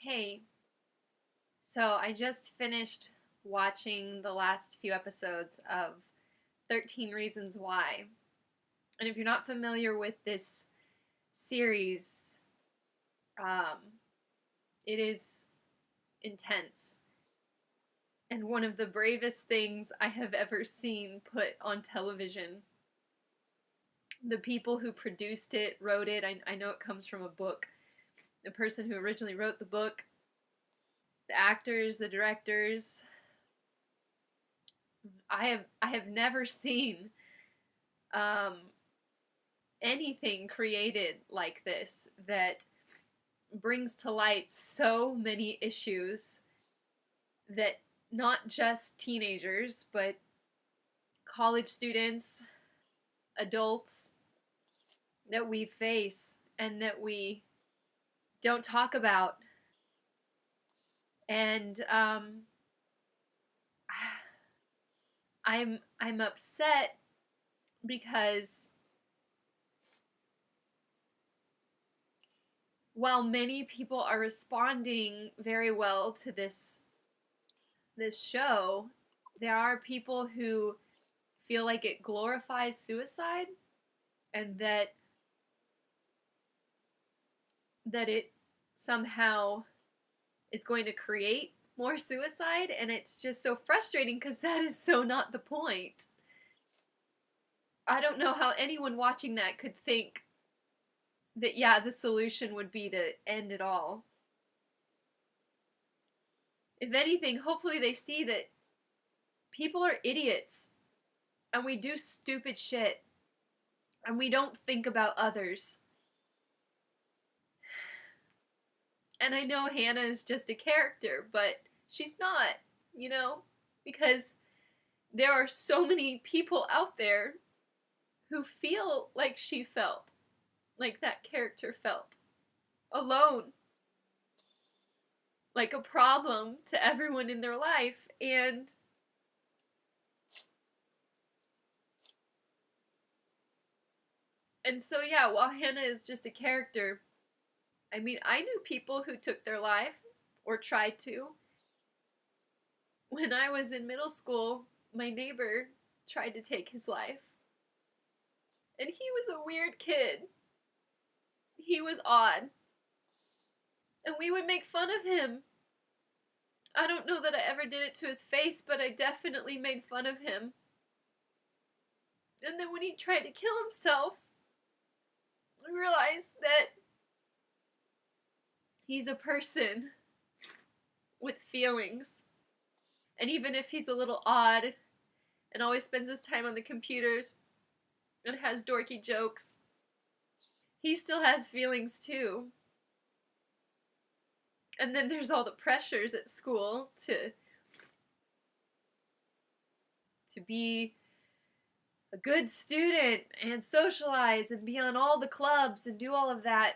Hey, so I just finished watching the last few episodes of 13 Reasons Why. And if you're not familiar with this series, um, it is intense and one of the bravest things I have ever seen put on television. The people who produced it, wrote it, I know it comes from a book. The person who originally wrote the book, the actors, the directors, I have never seen um, anything created like this that brings to light so many issues that not just teenagers, but college students, adults, that we face and that we don't talk about. And I'm upset because while many people are responding very well to this show, there are people who feel like it glorifies suicide and that it somehow is going to create more suicide, and it's just so frustrating because that is so not the point. I don't know how anyone watching that could think that, yeah, the solution would be to end it all. If anything, hopefully they see that people are idiots and we do stupid shit and we don't think about others. And I know Hannah is just a character, but she's not, because there are so many people out there who feel like she felt, like that character felt, alone, like a problem to everyone in their life. And so, yeah, while Hannah is just a character, I mean, I knew people who took their life or tried to. When I was in middle school, my neighbor tried to take his life. And he was a weird kid. He was odd. And we would make fun of him. I don't know that I ever did it to his face, but I definitely made fun of him. And then when he tried to kill himself, I realized that he's a person with feelings. And even if he's a little odd and always spends his time on the computers and has dorky jokes, he still has feelings too. And then there's all the pressures at school to be a good student and socialize and be on all the clubs and do all of that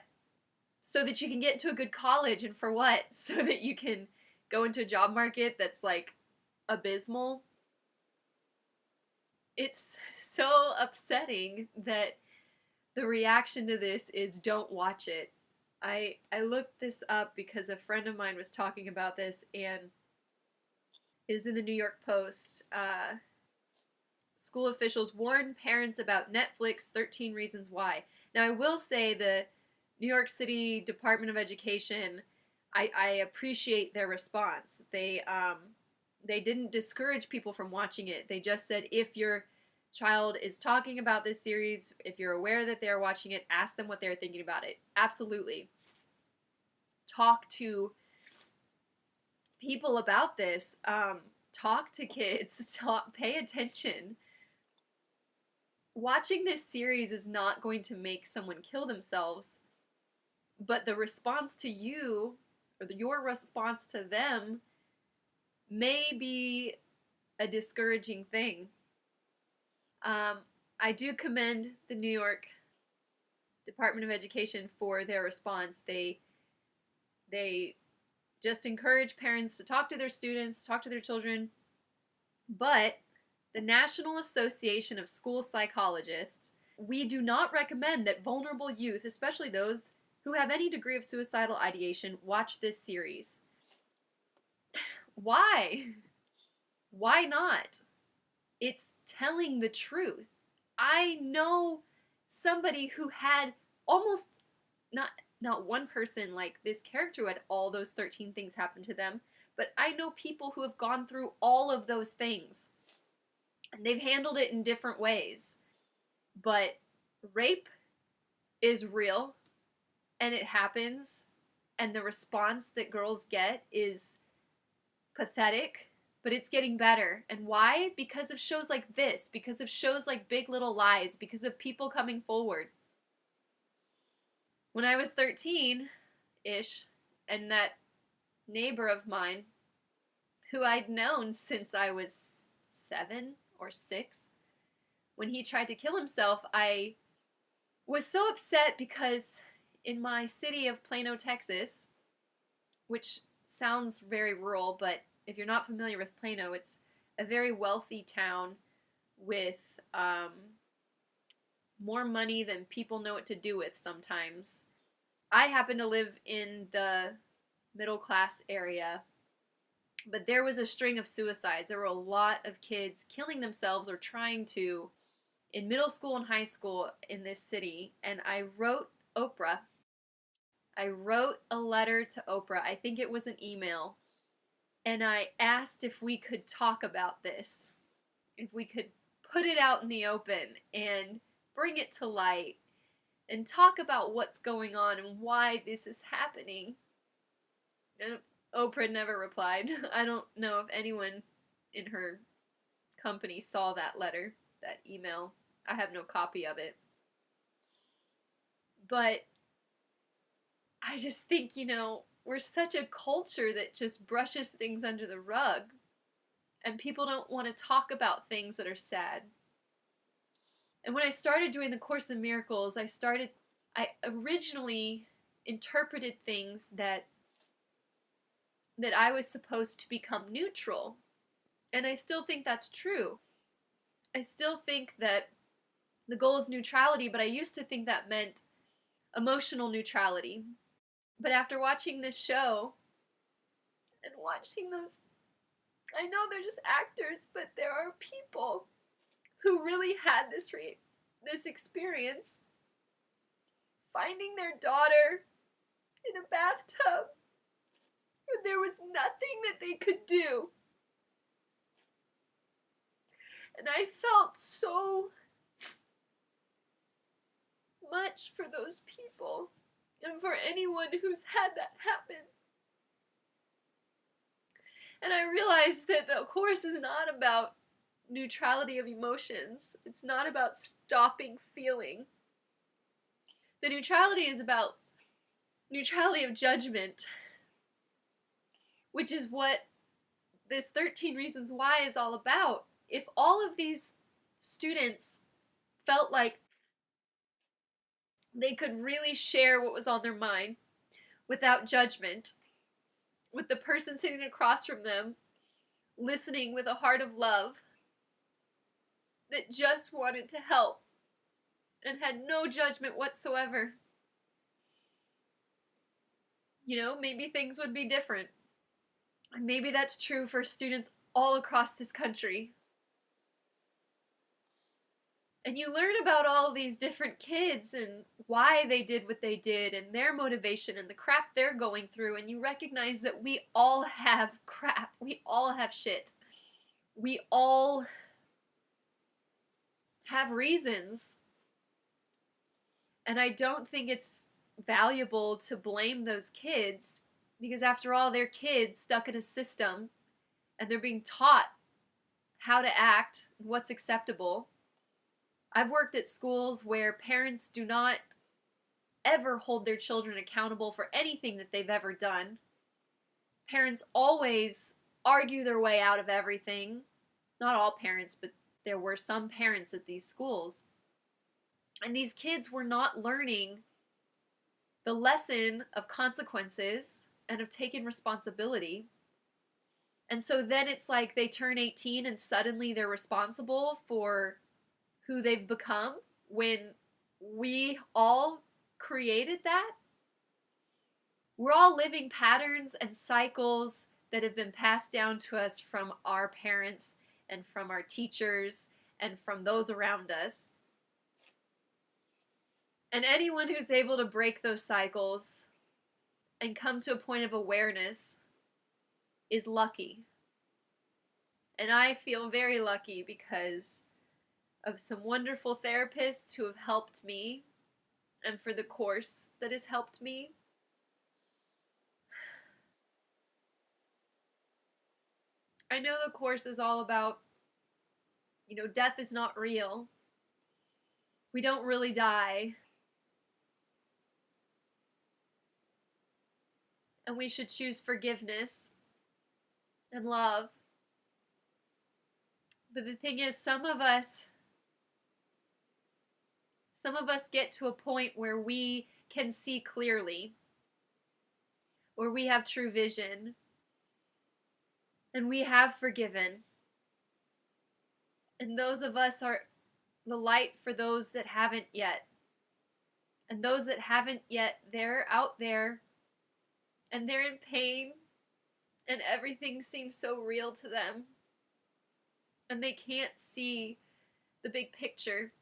so that you can get to a good college. And for what? So that you can go into a job market that's like abysmal. It's so upsetting that the reaction to this is don't watch it. I looked this up because a friend of mine was talking about this, and it was in the New York Post. School officials warn parents about Netflix 13 Reasons Why. Now, I will say the New York City Department of Education, I appreciate their response. They didn't discourage people from watching it. They just said if your child is talking about this series, if you're aware that they're watching it, ask them what they're thinking about it. Absolutely. Talk to people about this. Talk to kids. Pay attention. Watching this series is not going to make someone kill themselves, but the response to you, or your response to them, may be a discouraging thing. I do commend the New York Department of Education for their response. They just encourage parents to talk to their students, talk to their children, but the National Association of School Psychologists, we do not recommend that vulnerable youth, especially those who have any degree of suicidal ideation, watch this series. Why? Why not? It's telling the truth. I know somebody who had almost not one person like this character who had all those 13 things happen to them, but I know people who have gone through all of those things. And they've handled it in different ways. But rape is real, and it happens, and the response that girls get is pathetic, but it's getting better. And why? Because of shows like this, because of shows like Big Little Lies, because of people coming forward. When I was 13-ish, and that neighbor of mine, who I'd known since I was 7 or 6, when he tried to kill himself, I was so upset because in my city of Plano, Texas, which sounds very rural, but if you're not familiar with Plano, it's a very wealthy town with more money than people know what to do with sometimes. I happen to live in the middle class area, but there was a string of suicides. There were a lot of kids killing themselves or trying to in middle school and high school in this city, and I wrote Oprah. I wrote a letter to Oprah. I think it was an email. And I asked if we could talk about this, if we could put it out in the open and bring it to light and talk about what's going on and why this is happening. And Oprah never replied. I don't know if anyone in her company saw that letter, that email. I have no copy of it. But I just think, we're such a culture that just brushes things under the rug. And people don't want to talk about things that are sad. And when I started doing the Course in Miracles, I originally interpreted things that I was supposed to become neutral. And I still think that's true. I still think that the goal is neutrality, but I used to think that meant emotional neutrality. But after watching this show and watching those, I know they're just actors, but there are people who really had this experience, finding their daughter in a bathtub when there was nothing that they could do. And I felt so much for those people and for anyone who's had that happen. And I realized that the Course is not about neutrality of emotions. It's not about stopping feeling. The neutrality is about neutrality of judgment, which is what this 13 Reasons Why is all about. If all of these students felt like they could really share what was on their mind without judgment, with the person sitting across from them, listening with a heart of love, that just wanted to help and had no judgment whatsoever, maybe things would be different. And maybe that's true for students all across this country. And you learn about all these different kids and why they did what they did and their motivation and the crap they're going through, and you recognize that we all have crap. We all have shit. We all have reasons. And I don't think it's valuable to blame those kids, because after all, they're kids stuck in a system and they're being taught how to act, what's acceptable. I've worked at schools where parents do not ever hold their children accountable for anything that they've ever done. Parents always argue their way out of everything. Not all parents, but there were some parents at these schools. And these kids were not learning the lesson of consequences and of taking responsibility. And so then it's like they turn 18 and suddenly they're responsible for who they've become, when we all created that. We're all living patterns and cycles that have been passed down to us from our parents and from our teachers and from those around us. And anyone who's able to break those cycles and come to a point of awareness is lucky. And I feel very lucky because of some wonderful therapists who have helped me, and for the course that has helped me. I know the course is all about, death is not real. We don't really die. And we should choose forgiveness and love. But the thing is, some of us get to a point where we can see clearly, where we have true vision, and we have forgiven. And those of us are the light for those that haven't yet. And those that haven't yet, they're out there, and they're in pain, and everything seems so real to them. And they can't see the big picture.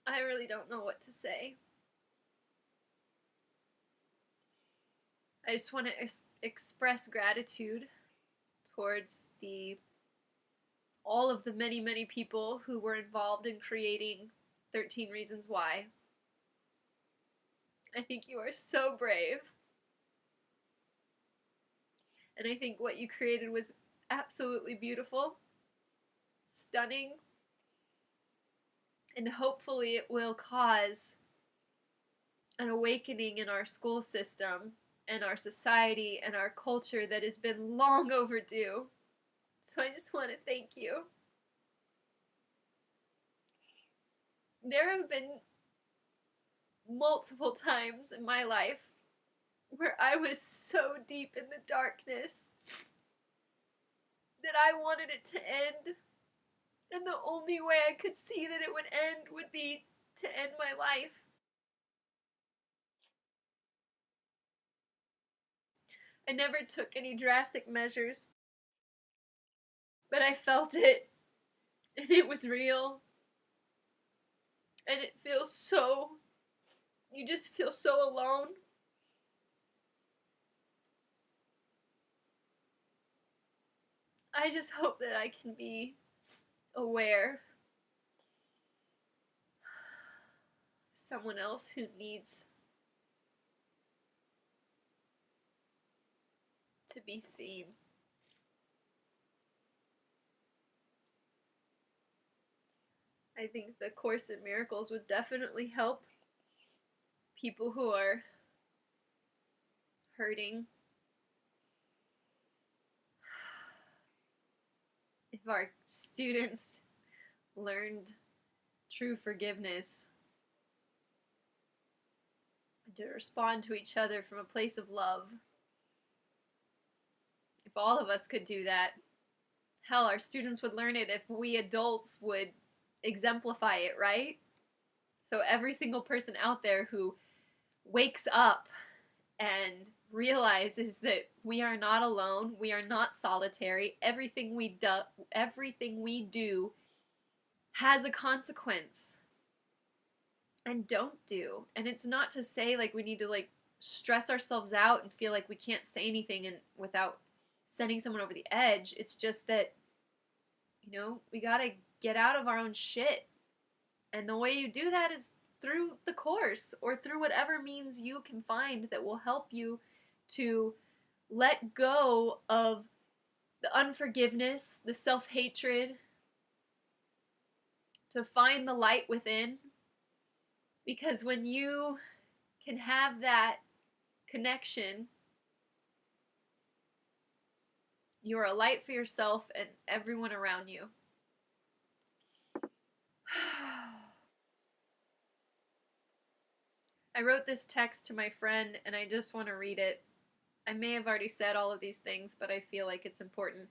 I really don't know what to say. I just want to express gratitude towards all of the many, many people who were involved in creating 13 Reasons Why. I think you are so brave. And I think what you created was absolutely beautiful, stunning, and hopefully it will cause an awakening in our school system and our society and our culture that has been long overdue. So I just want to thank you. There have been multiple times in my life where I was so deep in the darkness that I wanted it to end. And the only way I could see that it would end would be to end my life. I never took any drastic measures, but I felt it, and it was real. And it feels so, you just feel so alone. I just hope that I can be aware of someone else who needs to be seen. I think the Course in Miracles would definitely help people who are hurting. If our students learned true forgiveness and to respond to each other from a place of love, if all of us could do that, hell, our students would learn it if we adults would exemplify it, right? So every single person out there who wakes up and realizes that we are not alone, we are not solitary, everything we do has a consequence. And don't do. And it's not to say like we need to like stress ourselves out and feel like we can't say anything and without sending someone over the edge. It's just that, we gotta get out of our own shit. And the way you do that is through the course or through whatever means you can find that will help you to let go of the unforgiveness, the self-hatred, to find the light within. Because when you can have that connection, you are a light for yourself and everyone around you. I wrote this text to my friend and I just want to read it. I may have already said all of these things, but I feel like it's important.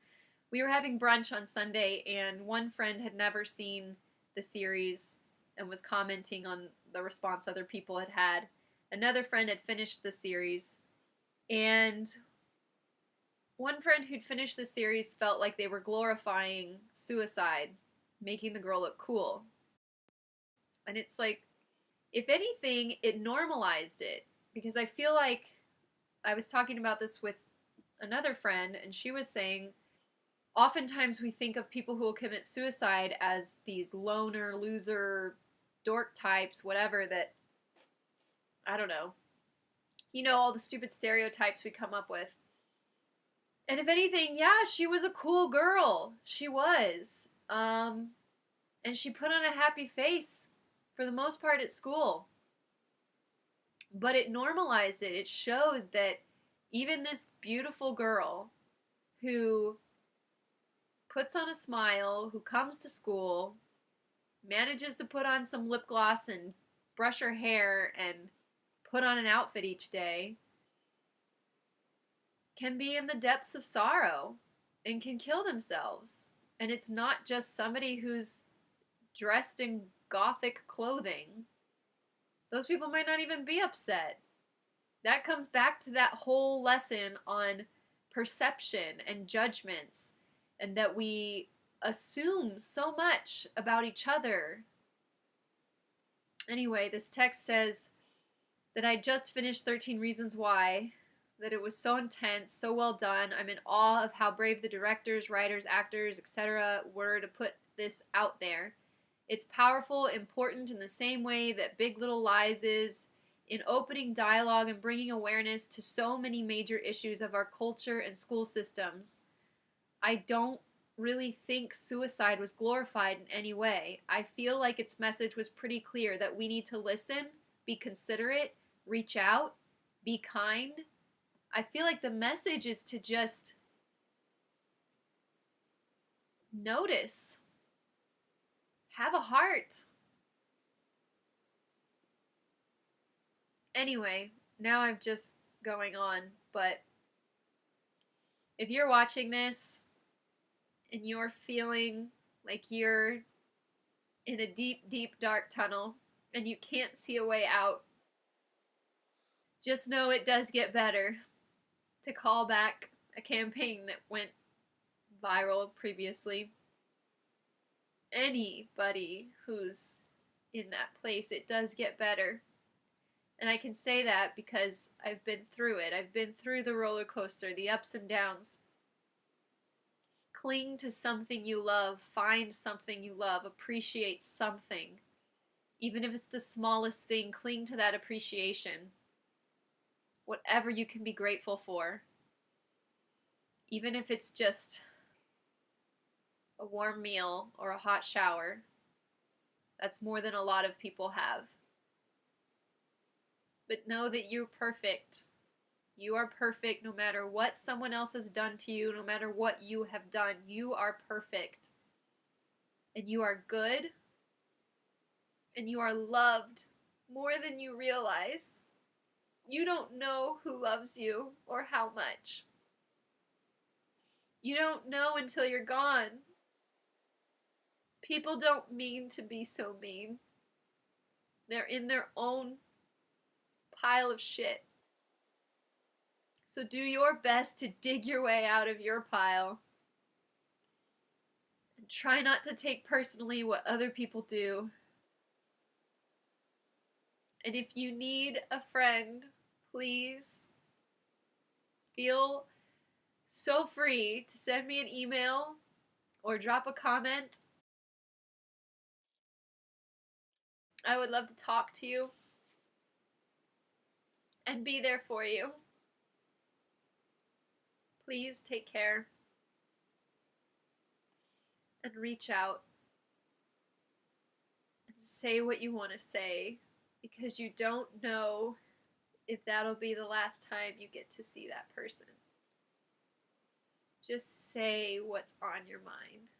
We were having brunch on Sunday and one friend had never seen the series and was commenting on the response other people had had. Another friend had finished the series, and one friend who'd finished the series felt like they were glorifying suicide, making the girl look cool. And it's like, if anything, it normalized it. Because I feel like I was talking about this with another friend, and she was saying, oftentimes we think of people who will commit suicide as these loner, loser, dork types, whatever, that, I don't know. You know, all the stupid stereotypes we come up with. And if anything, yeah, she was a cool girl. She was. And she put on a happy face for the most part at school. But it normalized it. It showed that even this beautiful girl who puts on a smile, who comes to school, manages to put on some lip gloss and brush her hair and put on an outfit each day, can be in the depths of sorrow and can kill themselves. And it's not just somebody who's dressed in gothic clothing. Those people might not even be upset. That comes back to that whole lesson on perception and judgments, and that we assume so much about each other. Anyway, this text says that I just finished 13 Reasons Why, that it was so intense, so well done. I'm in awe of how brave the directors, writers, actors, etc. were to put this out there. It's powerful, important in the same way that Big Little Lies is, in opening dialogue and bringing awareness to so many major issues of our culture and school systems. I don't really think suicide was glorified in any way. I feel like its message was pretty clear that we need to listen, be considerate, reach out, be kind. I feel like the message is to just notice. Have a heart. Anyway, now I'm just going on, but if you're watching this and you're feeling like you're in a deep, deep, dark tunnel and you can't see a way out, just know it does get better. To call back a campaign that went viral previously, anybody who's in that place, it does get better. And I can say that because I've been through it. I've been through the roller coaster, the ups and downs. Cling to something you love, find something you love, appreciate something. Even if it's the smallest thing, cling to that appreciation. Whatever you can be grateful for. Even if it's just a warm meal or a hot shower, that's more than a lot of people have. But know that you're perfect. You are perfect no matter what someone else has done to you, no matter what you have done. You are perfect. And you are good. And you are loved more than you realize. You don't know who loves you or how much. You don't know until you're gone. People don't mean to be so mean. They're in their own pile of shit. So do your best to dig your way out of your pile. And try not to take personally what other people do. And if you need a friend, please feel so free to send me an email or drop a comment. I would love to talk to you and be there for you. Please take care and reach out and say what you want to say, because you don't know if that'll be the last time you get to see that person. Just say what's on your mind.